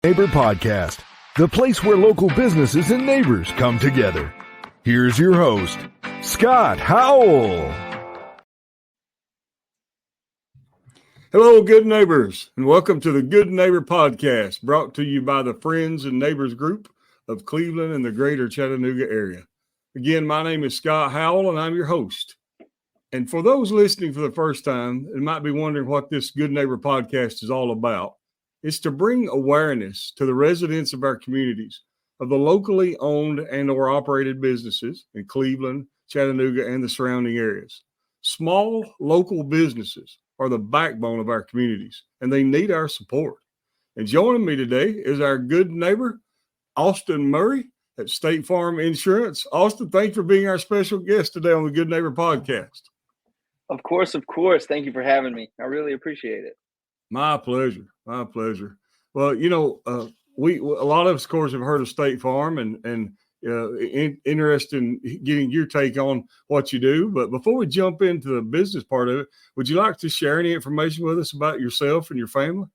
Neighbor Podcast, the place where local businesses and neighbors come together. Here's your host, Scott Howell. Hello, good neighbors, and welcome to the Good Neighbor Podcast, brought to you by the Friends and Neighbors Group of Cleveland and the greater Chattanooga area. Again, my name is Scott Howell, and I'm your host. And for those listening for the first time and might be wondering what this Good Neighbor Podcast is all about, it's to bring awareness to the residents of our communities of the locally owned and or operated businesses in Cleveland, Chattanooga, and the surrounding areas. Small local businesses are the backbone of our communities, and they need our support. And joining me today is our good neighbor, Austin Murray at State Farm Insurance. Austin, thanks for being our special guest today on the Good Neighbor Podcast. Of course. Thank you for having me. I really appreciate it. My pleasure. Well, we a lot of us, of course, have heard of State Farm and interested in getting your take on what you do. But before we jump into the business part of it, would you like to share any information with us about yourself and your family?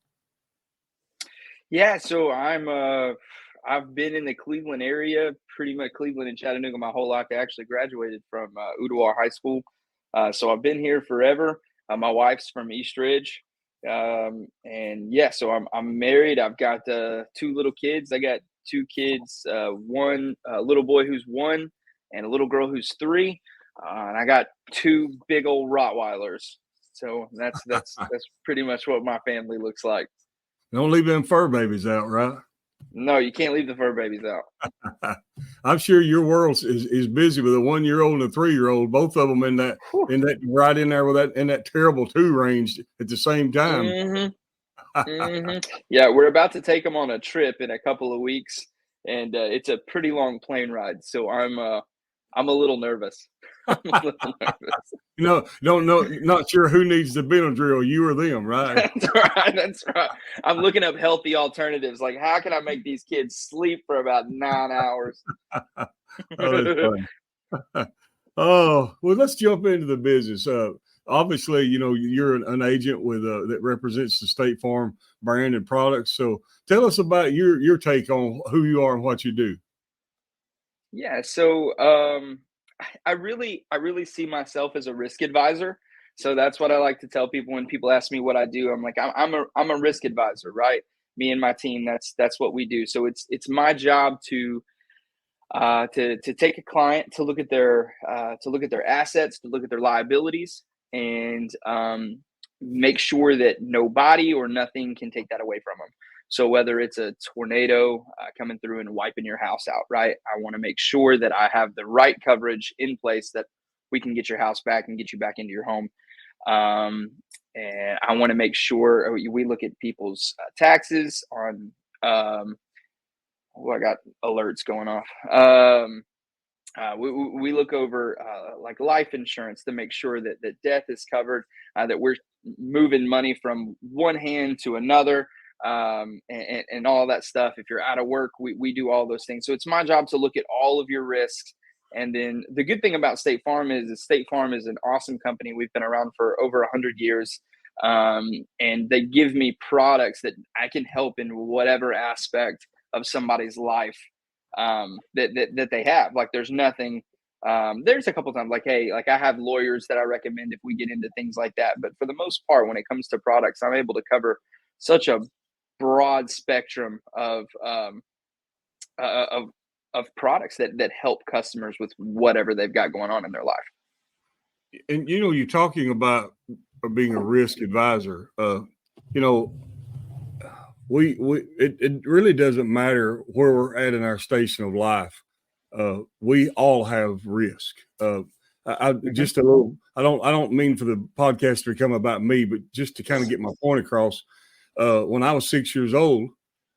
Yeah, so I've been in the Cleveland area, pretty much Cleveland and Chattanooga my whole life. I actually graduated from Ooltewah High School, so I've been here forever. My wife's from East Ridge. So I'm married. I've got two little kids. I got two kids, one little boy who's 1 and a little girl who's 3. And I got 2 big old Rottweilers. So that's pretty much what my family looks like. Don't leave them fur babies out, right? No, you can't leave the fur babies out. I'm sure your world is busy with a 1-year-old and a 3-year-old, both of them in that right in there with that in that terrible 2 range at the same time. Mm-hmm. Yeah, we're about to take them on a trip in a couple of weeks, and it's a pretty long plane ride. So I'm a little nervous. Not sure who needs the Benadryl, you or them, right? That's right. I'm looking up healthy alternatives. Like, how can I make these kids sleep for about 9 hours? Oh, that's funny. Oh, well, let's jump into the business. Obviously, you're an agent with that represents the State Farm brand and products. So tell us about your take on who you are and what you do. Yeah, so I really see myself as a risk advisor. So that's what I like to tell people when people ask me what I do. I'm like, I'm a risk advisor, right? Me and my team, that's what we do. So it's my job to take a client to look at their assets, to look at their liabilities, and make sure that nobody or nothing can take that away from them. So whether it's a tornado coming through and wiping your house out, right? I want to make sure that I have the right coverage in place that we can get your house back and get you back into your home. And I want to make sure we look at people's taxes on, I got alerts going off. We look over like life insurance to make sure that death is covered, that we're moving money from one hand to another. And all that stuff. If you're out of work, we do all those things. So it's my job to look at all of your risks. And then the good thing about State Farm is State Farm is an awesome company. We've been around for over 100 years. And they give me products that I can help in whatever aspect of somebody's life that they have. Like there's nothing. There's a couple times like, hey, like I have lawyers that I recommend if we get into things like that. But for the most part, when it comes to products, I'm able to cover such a broad spectrum of products that help customers with whatever they've got going on in their life. And you're talking about being a risk advisor. It really doesn't matter where we're at in our station of life. We all have risk. I don't mean for the podcast to become about me, but just to kind of get my point across. When I was 6 years old,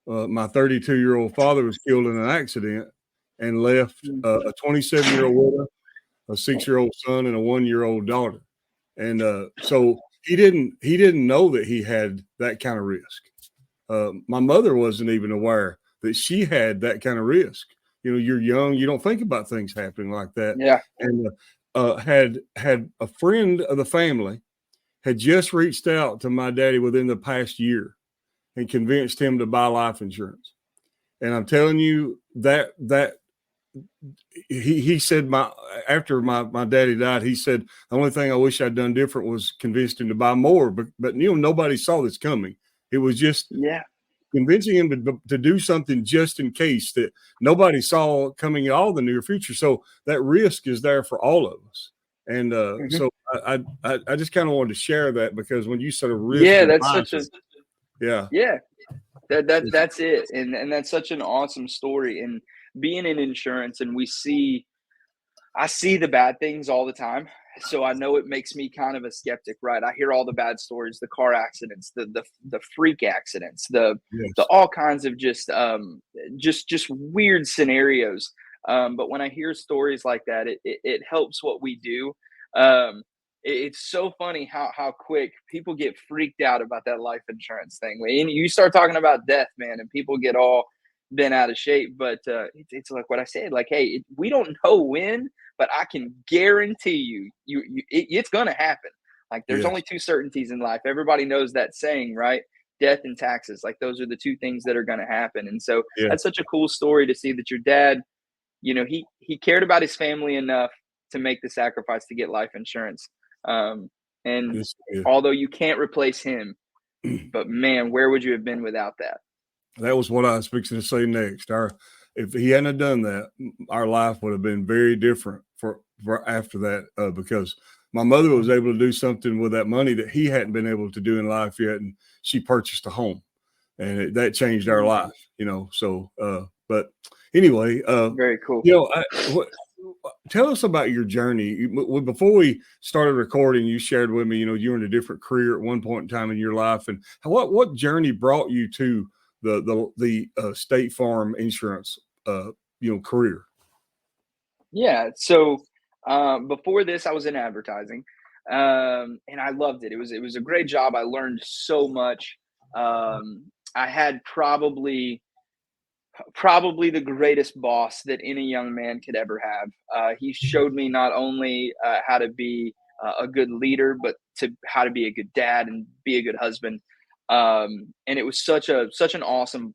my 32-year-old father was killed in an accident and left a 27-year-old widow, a 6-year-old son, and a 1-year-old daughter. And so he didn't know that he had that kind of risk. My mother wasn't even aware that she had that kind of risk. You're young, you don't think about things happening like that. Yeah. And had a friend of the family had just reached out to my daddy within the past year and convinced him to buy life insurance. And I'm telling you that he said after my daddy died, he said the only thing I wish I'd done different was convinced him to buy more. But nobody saw this coming. It was just convincing him to do something just in case that nobody saw coming at all in the near future. So that risk is there for all of us. And so I just kind of wanted to share that, because when you said a risk, that's such a that's it, and that's such an awesome story. And being in insurance, and I see the bad things all the time. So I know it makes me kind of a skeptic, right? I hear all the bad stories, the car accidents, the freak accidents, the all kinds of just weird scenarios. But when I hear stories like that, it helps what we do. It's so funny how quick people get freaked out about that life insurance thing. And you start talking about death, man, and people get all bent out of shape. But it's like what I said, like, hey, we don't know when, but I can guarantee it's going to happen. Like, there's only two certainties in life. Everybody knows that saying, right? Death and taxes. Like, those are the two things that are going to happen. And so that's such a cool story to see that your dad, he cared about his family enough to make the sacrifice to get life insurance. And although you can't replace him, but man, where would you have been without that? That was what I was fixing to say next. If he hadn't done that, our life would have been very different for after that, because my mother was able to do something with that money that he hadn't been able to do in life yet, and she purchased a home, and that changed our life. So but anyway, very cool. Tell us about your journey. Before we started recording, you shared with me, you were in a different career at one point in time in your life, and what journey brought you to the State Farm insurance, career? Yeah. So before this, I was in advertising, and I loved it. It was a great job. I learned so much. I had probably the greatest boss that any young man could ever have. He showed me not only how to be a good leader, but how to be a good dad and be a good husband. And it was such an awesome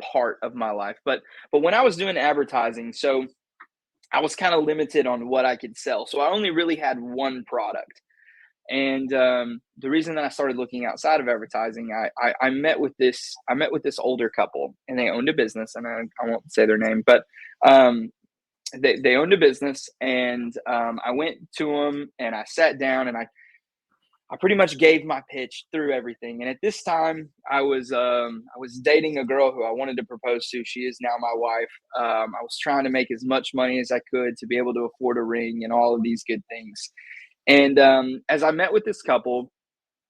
part of my life. But when I was doing advertising, so I was kind of limited on what I could sell. So I only really had one product. And the reason that I started looking outside of advertising, I met with this older couple, and they owned a business, and I won't say their name, but they owned a business, and I went to them, and I sat down, and I pretty much gave my pitch through everything. And at this time, I was dating a girl who I wanted to propose to. She is now my wife. I was trying to make as much money as I could to be able to afford a ring and all of these good things. And as I met with this couple,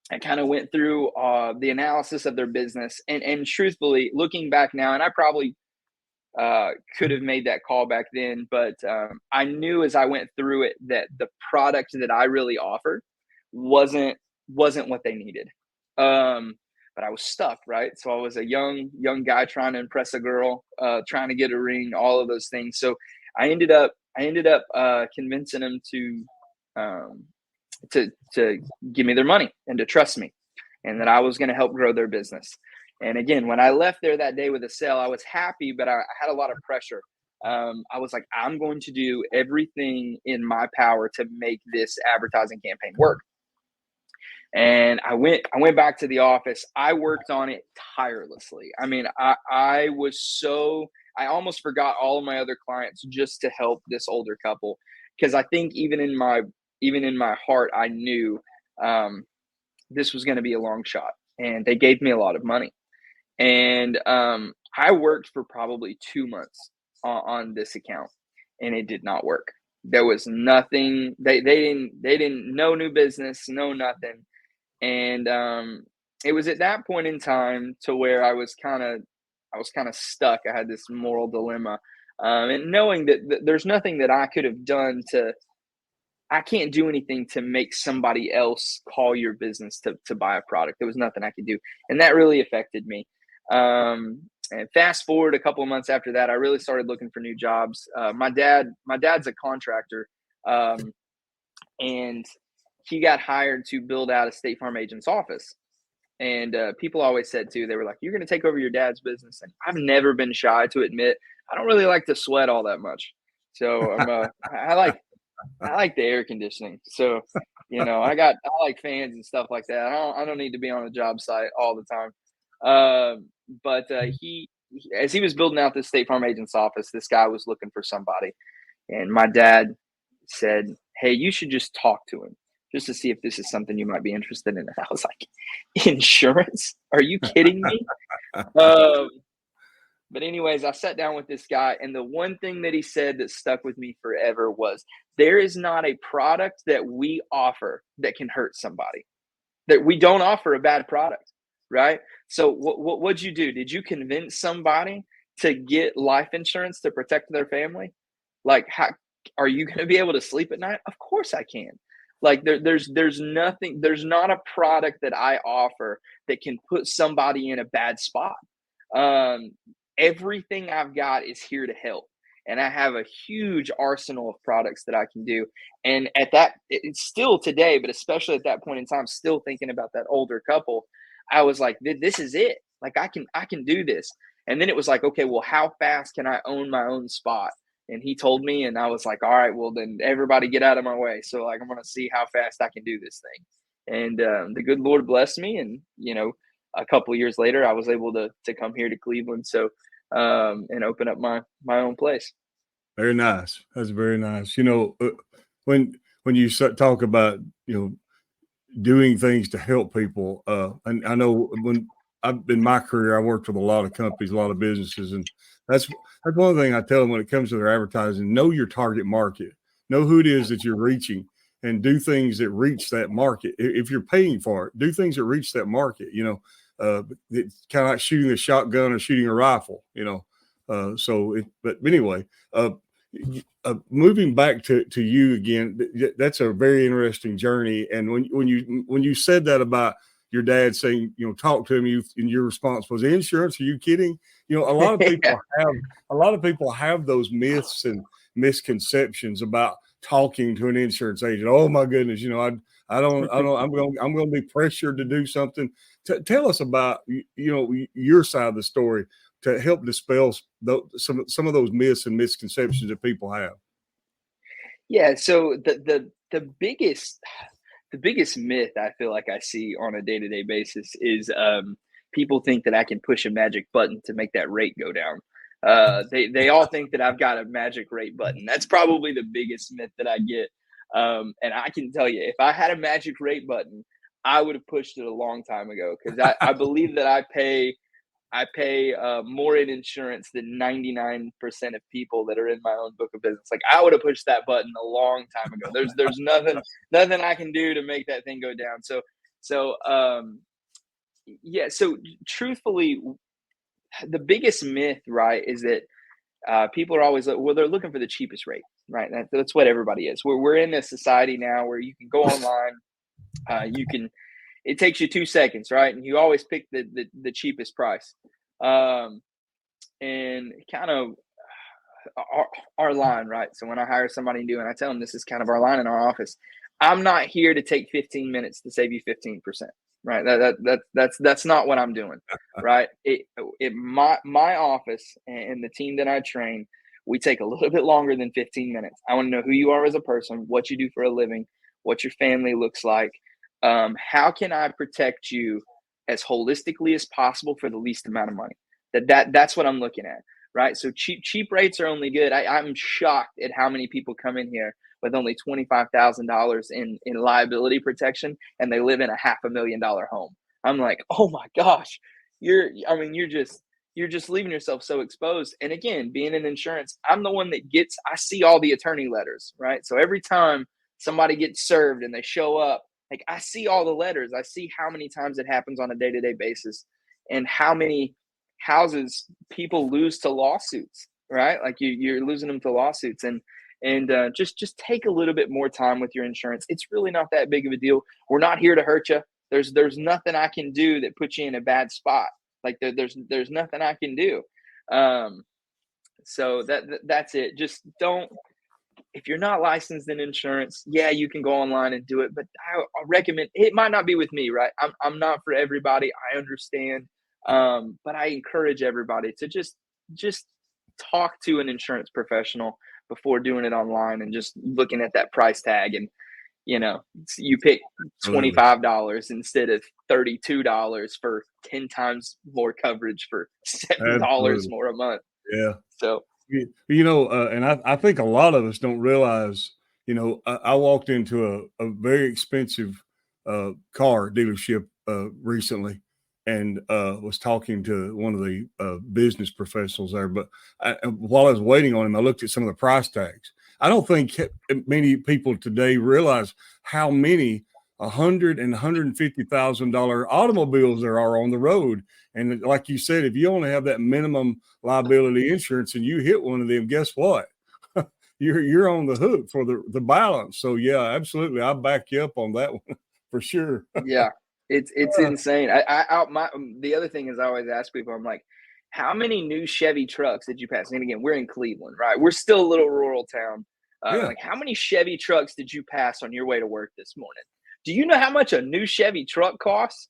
I kind of went through the analysis of their business. And truthfully, looking back now, and I probably could have made that call back then, but I knew as I went through it that the product that I really offered wasn't what they needed. But I was stuck, right? So I was a young guy trying to impress a girl, trying to get a ring, all of those things. So I ended up convincing them to give me their money and to trust me, and that I was going to help grow their business. And again, when I left there that day with a sale, I was happy, but I had a lot of pressure. I was like, I'm going to do everything in my power to make this advertising campaign work. And I went back to the office. I worked on it tirelessly. I mean, I almost forgot all of my other clients just to help this older couple, because I think even in my heart, I knew this was going to be a long shot, and they gave me a lot of money. And I worked for probably 2 months on this account, and it did not work. There was nothing. They didn't know new business, no nothing. And it was at that point in time to where I was kind of stuck. I had this moral dilemma, and knowing that there's nothing that I could have done I can't do anything to make somebody else call your business to buy a product. There was nothing I could do, and that really affected me. And fast forward a couple of months after that, I really started looking for new jobs. My dad's a contractor, and he got hired to build out a State Farm agent's office. And people always said too, they were like, "You're going to take over your dad's business." And I've never been shy to admit I don't really like to sweat all that much. So I like the air conditioning. So I like fans and stuff like that. I don't need to be on a job site all the time. But as he was building out this State Farm agent's office, this guy was looking for somebody, and my dad said, "Hey, you should just talk to him just to see if this is something you might be interested in." And I was like, "Insurance? Are you kidding me?" But anyways, I sat down with this guy, and the one thing that he said that stuck with me forever was, there is not a product that we offer that can hurt somebody. That we don't offer a bad product, right? So what'd you do? Did you convince somebody to get life insurance to protect their family? Like, how are you going to be able to sleep at night? Of course I can. Like there's nothing, there's not a product that I offer that can put somebody in a bad spot. Everything I've got is here to help. And I have a huge arsenal of products that I can do. And at that, it's still today, but especially at that point in time, still thinking about that older couple, I was like, this is it. Like I can do this. And then it was like, okay, well, how fast can I own my own spot? And he told me, and I was like, all right, well then everybody get out of my way. So like, I'm going to see how fast I can do this thing. And the good Lord blessed me. And, a couple of years later, I was able to come here to Cleveland. So, and open up my own place. Very nice. That's very nice. When you talk about, doing things to help people, and I know when in my career, I worked with a lot of companies, a lot of businesses, and that's one thing I tell them when it comes to their advertising: know your target market, know who it is that you're reaching, and do things that reach that market. If you're paying for it, do things that reach that market. It's kind of like shooting a shotgun or shooting a rifle. But anyway, moving back to you again, that's a very interesting journey. And when you said that about your dad saying, talk to him, and your response was, insurance? Are you kidding? A lot of people have those myths and misconceptions about talking to an insurance agent. Oh my goodness, I'm going to be pressured to do something. Tell us about your side of the story to help dispel some of those myths and misconceptions that people have. Yeah. So the biggest myth I feel like I see on a day-to-day basis is people think that I can push a magic button to make that rate go down. They all think that I've got a magic rate button. That's probably the biggest myth that I get. And I can tell you, if I had a magic rate button, I would have pushed it a long time ago, because I believe that I pay more in insurance than 99% of people that are in my own book of business. Like, I would have pushed that button a long time ago. There's nothing I can do to make that thing go down. So truthfully, the biggest myth, right, is that people are always, they're looking for the cheapest rate, right? That's what everybody is. We're in a society now where you can go online, it takes you 2 seconds, right? And you always pick the cheapest price. And kind of our line, right? So when I hire somebody new and I tell them this is kind of our line in our office, I'm not here to take 15 minutes to save you 15%, right? That's not what I'm doing, right? My office and the team that I train, we take a little bit longer than 15 minutes. I want to know who you are as a person, what you do for a living, what your family looks like. How can I protect you as holistically as possible for the least amount of money? That's what I'm looking at, right? So cheap rates are only good. I'm shocked at how many people come in here with only $25,000 in liability protection, and they live in a $500,000 home. I'm like, oh my gosh, you're just leaving yourself so exposed. And again, being in insurance, I'm the one that I see all the attorney letters, right? So every time somebody gets served and they show up, like, I see all the letters. I see how many times it happens on a day-to-day basis, and how many houses people lose to lawsuits, right? Like you're losing them to lawsuits, and just take a little bit more time with your insurance. It's really not that big of a deal. We're not here to hurt you. There's nothing I can do that puts you in a bad spot. Like there's nothing I can do. So that's it. Just don't if you're not licensed in insurance, yeah, you can go online and do it. But I recommend, it might not be with me, right? I'm not for everybody. I understand. But I encourage everybody to just talk to an insurance professional before doing it online and just looking at that price tag. And, you pick Absolutely. $25 instead of $32 for 10 times more coverage for $7 Absolutely. more a month. Yeah. So, And I think a lot of us don't realize, I walked into a very expensive car dealership recently and was talking to one of the business professionals there. But while I was waiting on him, I looked at some of the price tags. I don't think many people today realize how many $100,000 and $150,000 automobiles there are on the road. And like you said, if you only have that minimum liability insurance and you hit one of them, guess what? you're on the hook for the balance. So yeah, absolutely, I'll back you up on that one for sure. yeah, it's insane. The other thing is I always ask people, I'm like, how many new Chevy trucks did you pass? And again, we're in Cleveland, right? We're still a little rural town. Yeah, Like, how many Chevy trucks did you pass on your way to work this morning? Do you know how much a new Chevy truck costs?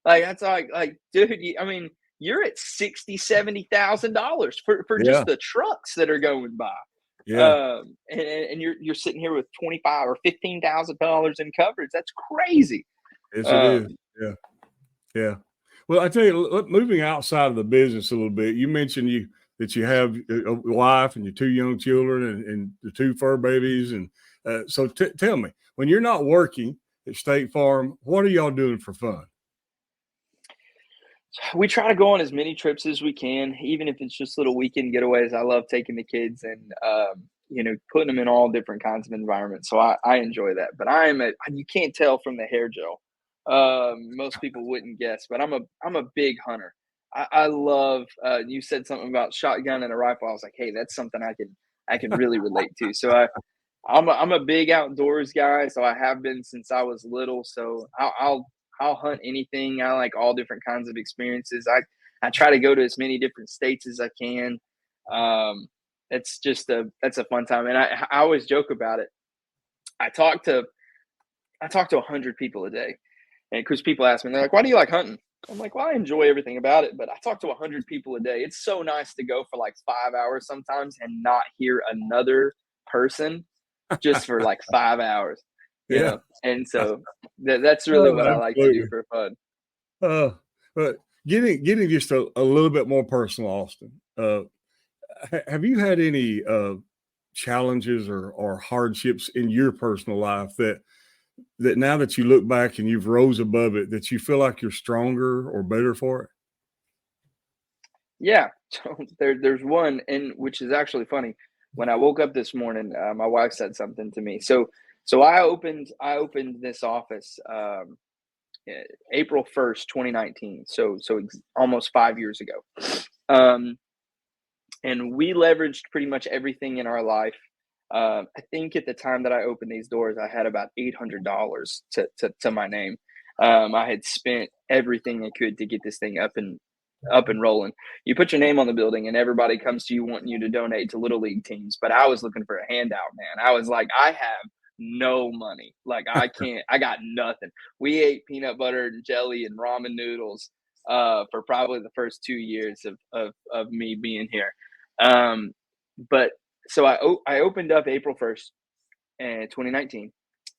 Like, that's like, dude, I mean, you're at $60,000-$70,000 for yeah, just the trucks that are going by. yeah. And you're sitting here with $25,000 or $15,000 in coverage. That's crazy. Yes, it is. Um, Yeah, yeah. Well, I tell you, moving outside of the business a little bit, you mentioned that you have a wife and your two young children and the two fur babies, and so tell me, when you're not working at State Farm, what are y'all doing for fun? we try to go on as many trips as we can, even if it's just little weekend getaways. I love taking the kids and putting them in all different kinds of environments. So I enjoy that. But you can't tell from the hair gel. Most people wouldn't guess, but I'm a big hunter. I love. You said something about shotgun and a rifle. I was like, hey, that's something I can really relate to. So I'm a big outdoors guy. So I have been since I was little. So I'll hunt anything. I like all different kinds of experiences. I try to go to as many different states as I can. That's a fun time, and I always joke about it. I talk to 100 people a day, and because people ask me, they're like, "Why do you like hunting?" I'm like, "Well, I enjoy everything about it, but I talk to 100 people a day. It's so nice to go for like 5 hours sometimes and not hear another person just for like 5 hours, Yeah, And so that's really what oh, I like to do absolutely. for fun. But getting just a little bit more personal, Austin. Have you had any challenges or hardships in your personal life that now that you look back and you've rose above it, that you feel like you're stronger or better for it? Yeah, so there's one, and which is actually funny. When I woke up this morning, my wife said something to me. So I opened this office April 1st, 2019. So almost 5 years ago. Um, and we leveraged pretty much everything in our life. I think at the time that I opened these doors, I had about $800 to my name. I had spent everything I could to get this thing up and rolling. You put your name on the building, and everybody comes to you wanting you to donate to little league teams. But I was looking for a handout, man. I was like, I have no money. Like, I can't. I got nothing. We ate peanut butter and jelly and ramen noodles for probably the first 2 years of me being here. Um, but so I opened up April 1st, 2019,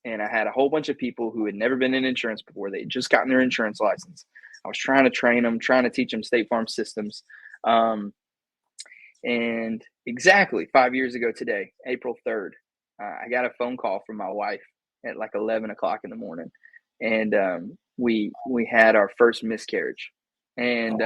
and I had a whole bunch of people who had never been in insurance before. They had just gotten their insurance license. I was trying to train them, trying to teach them State Farm systems. And exactly 5 years ago today, April 3rd, I got a phone call from my wife at like 11 o'clock in the morning. And we had our first miscarriage. And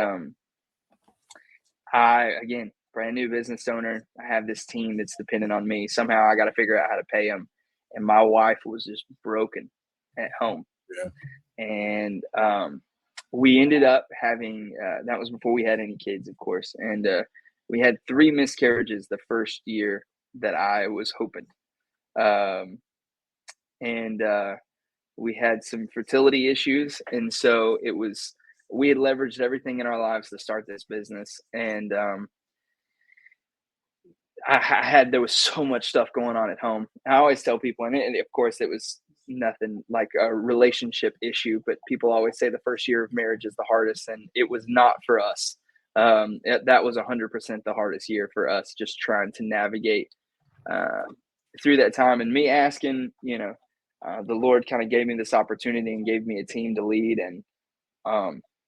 again, brand new business owner. I have this team that's dependent on me. Somehow I got to figure out how to pay them. And my wife was just broken at home. Yeah. And we ended up having, that was before we had any kids, of course. And we had 3 miscarriages the first year that I was hoping. And we had some fertility issues. And so we had leveraged everything in our lives to start this business. And there was so much stuff going on at home. I always tell people, and of course it was nothing like a relationship issue, but people always say the first year of marriage is the hardest, and it was not for us. That was 100% the hardest year for us, just trying to navigate through that time. And me asking, the Lord kind of gave me this opportunity and gave me a team to lead, and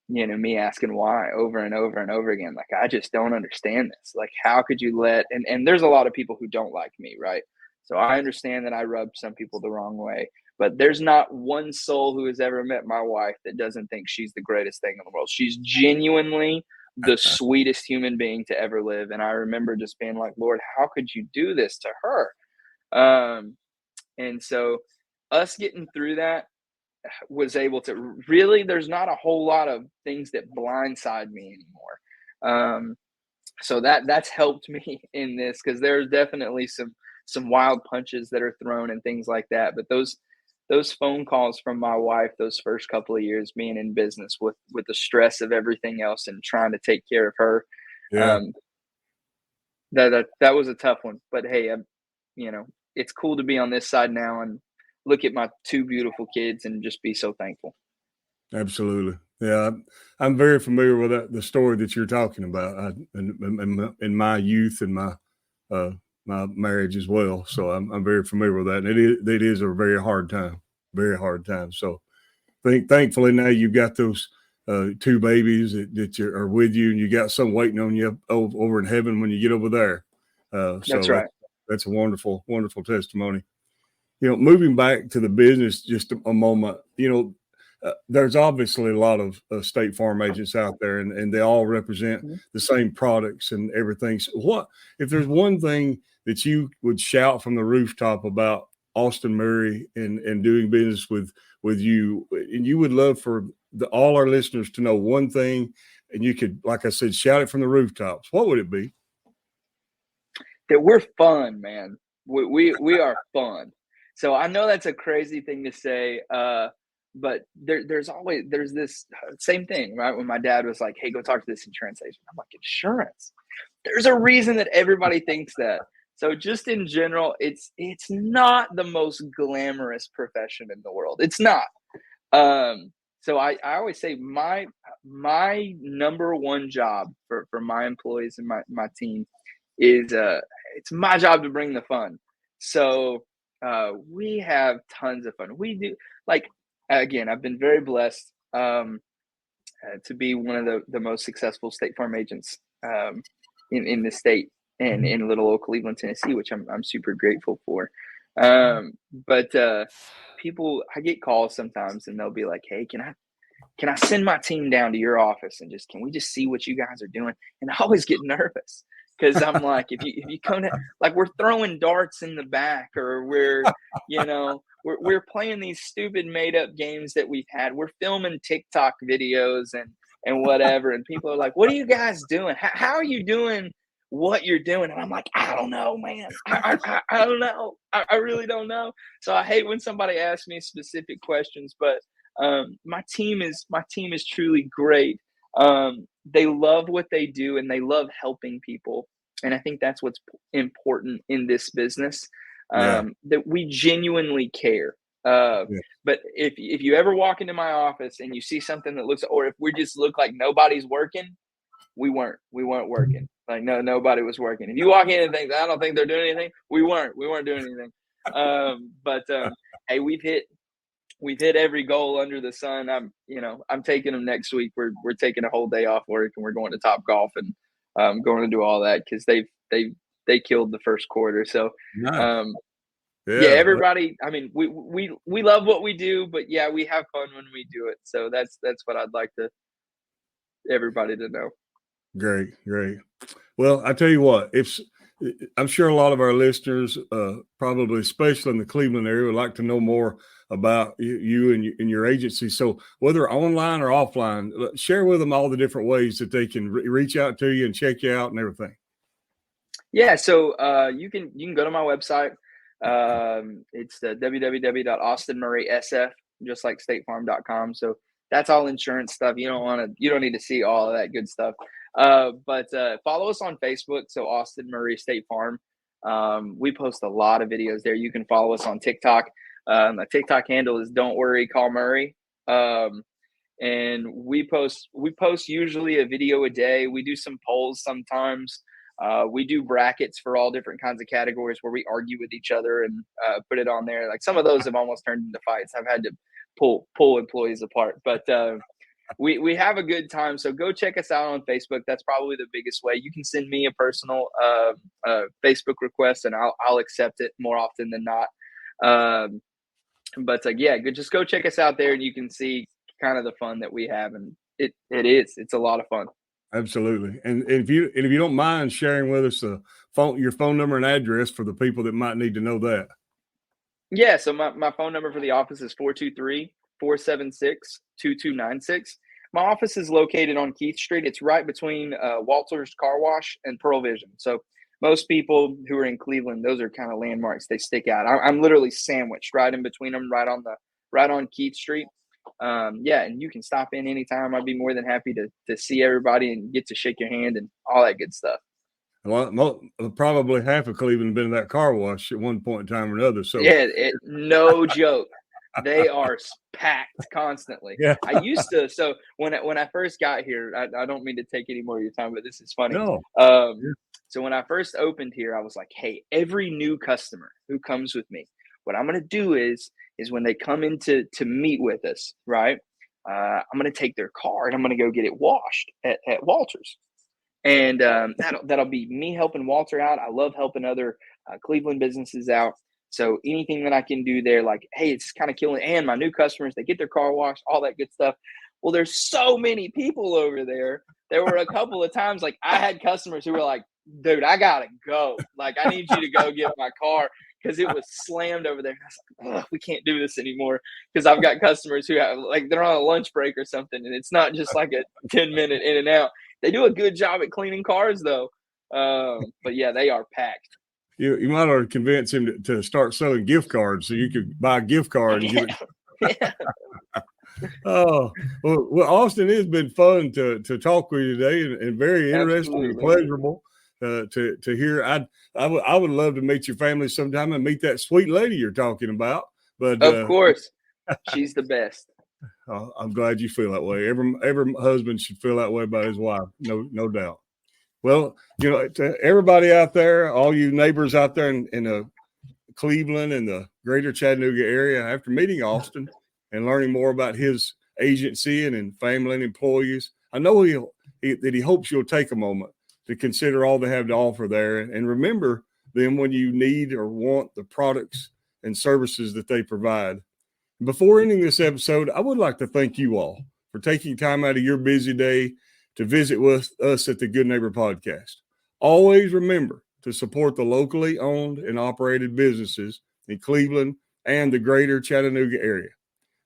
me asking why over and over and over again. Like, I just don't understand this. Like, how could you let, and there's a lot of people who don't like me, right? So I understand that I rubbed some people the wrong way, but there's not one soul who has ever met my wife that doesn't think she's the greatest thing in the world. She's genuinely the sweetest human being to ever live. And I remember just being like, Lord, how could you do this to her? And so us getting through that was able to really, there's not a whole lot of things that blindside me anymore. So that's helped me in this, because there's definitely some wild punches that are thrown and things like that. But those phone calls from my wife, those first couple of years being in business with the stress of everything else and trying to take care of her, that was a tough one. But hey, it's cool to be on this side now and look at my two beautiful kids and just be so thankful. Absolutely. Yeah. I'm very familiar with the story that you're talking about in my youth and my marriage as well. So I'm very familiar with that. And it is a very hard time. So thankfully now you've got those two babies that are with you, and you got some waiting on you over in heaven when you get over there. That's right. That's a wonderful, wonderful testimony. Moving back to the business just a moment, there's obviously a lot of State Farm agents out there, and they all represent the same products and everything. So what, if there's one thing that you would shout from the rooftop about Austin Murray and doing business with you, and you would love for all our listeners to know one thing, and you could, like I said, shout it from the rooftops, what would it be? That we're fun, man. We are fun. So I know that's a crazy thing to say, but there's this same thing, right? When my dad was like, hey, go talk to this insurance agent. I'm like, insurance? There's a reason that everybody thinks that. So just in general, it's not the most glamorous profession in the world. It's not. So I always say my number one job for my employees and my team is it's my job to bring the fun. So we have tons of fun. We do, like, again, I've been very blessed to be one of the most successful State Farm agents in the state and in little old Cleveland, Tennessee, which I'm super grateful for. But people, I get calls sometimes and they'll be like, hey, can I send my team down to your office and can we just see what you guys are doing? And I always get nervous, because I'm like, if you come to, like, we're throwing darts in the back, or we're playing these stupid made up games that we've had. We're filming TikTok videos and whatever. And people are like, what are you guys doing? How are you doing what you're doing? And I'm like, I don't know, man. I don't know. I really don't know. So I hate when somebody asks me specific questions, but my team is truly great. They love what they do, and they love helping people. And I think that's what's important in this business, that we genuinely care. But if you ever walk into my office and you see something that looks, or if we just look like nobody's working, we weren't working. Like, nobody was working. If you walk in and think, I don't think they're doing anything, we weren't doing anything. But hey, we've hit every goal under the sun. I'm taking them next week. We're taking a whole day off work, and we're going to Topgolf and going to do all that, because they killed the first quarter. So everybody, I mean, we love what we do, but we have fun when we do it. So that's what I'd like everybody to know. Great. Well, I tell you what, I'm sure a lot of our listeners, probably especially in the Cleveland area, would like to know more about you and your agency. So whether online or offline, share with them all the different ways that they can reach out to you and check you out and everything. Yeah. So you can go to my website. It's the www.austinmurraysf, just like statefarm.com. So that's all insurance stuff. You don't need to see all of that good stuff. But follow us on Facebook. So Austin Murray State Farm. We post a lot of videos there. You can follow us on TikTok. My TikTok handle is Don't Worry, Call Murray. And we post usually a video a day. We do some polls sometimes. We do brackets for all different kinds of categories where we argue with each other and put it on there. Like some of those have almost turned into fights. I've had to pull employees apart, but we have a good time. So go check us out on Facebook. That's probably the biggest way. You can send me a personal Facebook request, and I'll accept it more often than not. But just go check us out there, and you can see kind of the fun that we have, and it's a lot of fun. Absolutely. And if you don't mind sharing with us your phone number and address for the people that might need to know that. Yeah. So my phone number for the office is 423-476-2296. My office is located on Keith Street. It's right between Walter's Car Wash and Pearl Vision. So most people who are in Cleveland, those are kind of landmarks. They stick out. I'm literally sandwiched right in between them, right on Keith Street. And you can stop in anytime. I'd be more than happy to see everybody and get to shake your hand and all that good stuff. Well, probably half of Cleveland been in that car wash at one point in time or another. So no joke. They are packed constantly. Yeah. I used to. So when I first got here, I don't mean to take any more of your time, but this is funny. No. So when I first opened here, I was like, hey, every new customer who comes with me, what I'm going to do is when they come in to meet with us, right? I'm going to take their car and I'm going to go get it washed at Walter's. And that'll be me helping Walter out. I love helping other Cleveland businesses out. So anything that I can do there, like, hey, it's kind of killing. And my new customers, they get their car washed, all that good stuff. Well, there's so many people over there. There were a couple of times, like, I had customers who were like, dude, I got to go. Like, I need you to go get my car because it was slammed over there. And I was like, we can't do this anymore because I've got customers who have, like, they're on a lunch break or something, and it's not just like a 10-minute in and out. They do a good job at cleaning cars, though. But, yeah, they are packed. You might have to convince him to start selling gift cards so you could buy a gift card and give it. Yeah. Oh, well, Austin, it's been fun to talk with you today and very interesting and pleasurable to hear. I would love to meet your family sometime and meet that sweet lady you're talking about. But of course, she's the best. I'm glad you feel that way. Every husband should feel that way about his wife. No doubt. Well, to everybody out there, all you neighbors out there in Cleveland and the greater Chattanooga area, after meeting Austin and learning more about his agency and family and employees, I know that he hopes you'll take a moment to consider all they have to offer there and remember them when you need or want the products and services that they provide. Before ending this episode, I would like to thank you all for taking time out of your busy day to visit with us at the Good Neighbor Podcast. Always remember to support the locally owned and operated businesses in Cleveland and the greater Chattanooga area.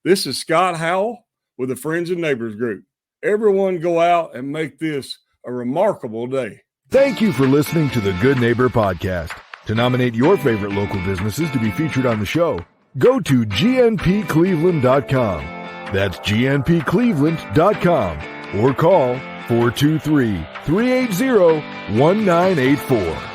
This is Scott Howell with the Friends and Neighbors Group. Everyone go out and make this a remarkable day. Thank you for listening to the Good Neighbor Podcast. To nominate your favorite local businesses to be featured on the show, go to gnpcleveland.com. That's gnpcleveland.com or call 423-380-1984.